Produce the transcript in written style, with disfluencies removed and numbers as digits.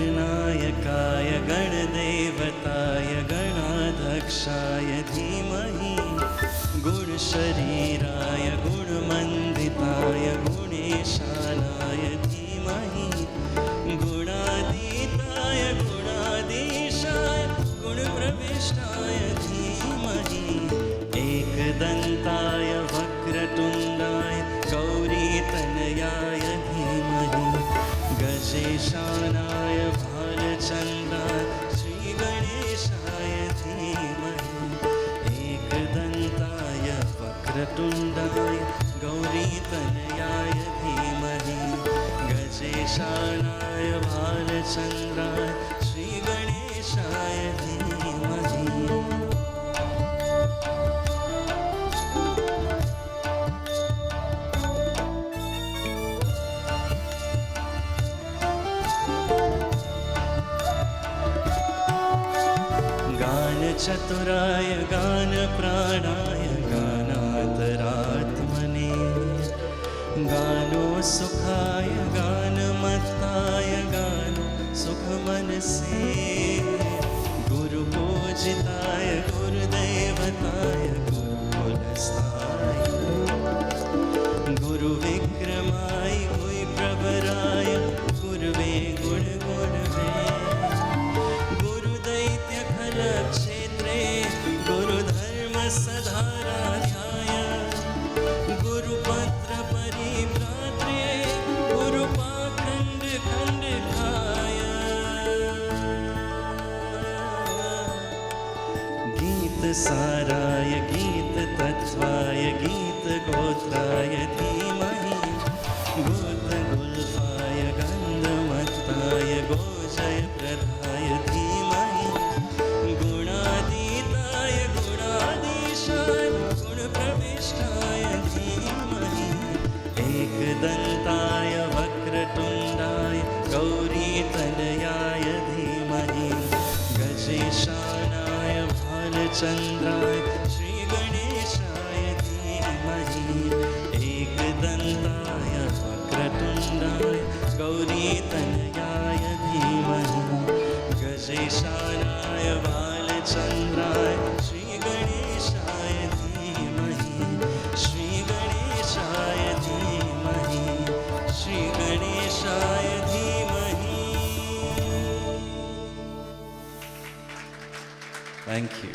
गणनायकाय गणदेवताय गणाध्यक्षाय धीमहि गुणशरीराय गुणमण्डिताय गुणेशानाय धीमहि गुणातीताय गुणाधीशाय गुणप्रविष्टाय धीमहि एकदन्ताय वक्रतुण्डाय गौरीतनयाय धीमहि गजेशानाय भालचन्द्राय श्रीगणेशाय धीमहि एकदन्ताय वक्रतुण्डाय गौरीतनयाय धीमहि गजेशानाय भालचन्द्राय श्रीगणेशाय धीमहि। गानचतुराय गानप्राणाय गानान्तरात्मने गानोत्सुखाय गानमत्ताय गानसुखमनसे गुरुपूजिताय गुरुदेवताय गुरुकुलस्थाय गुरुविक्रमाय गुरुप्रवराय गुरुवे गुणगुणवे क्षेत्रे गुरुधर्मसधाराध्याय गुरुपत्र परिभ्रात्रे गुरुपाखण्डखण्डकाय गीतसाराय गीततत्त्वाय गीतगोत्राय धीमहि गोत्रगुल्फाय गन्धमत्ताय गोजयप्रदाय धीमहि गुणातीताय गुणाधीशाय गुणप्रविष्टाय धीमहि एकदन्ताय वक्रतुण्डाय गौरीतनयाय धीमहि गजेशानाय भालचन्द्राय श्रीगणेशाय धीमहि एकदन्ताय वक्रतुण्डाय गौरीतनयाय धीमहि गजेशानाय भालचन्द्राय श्रीगणेशाय धीमहि श्रीगणेशाय धीमहि श्रीगणेशाय धीमहि। Thank you.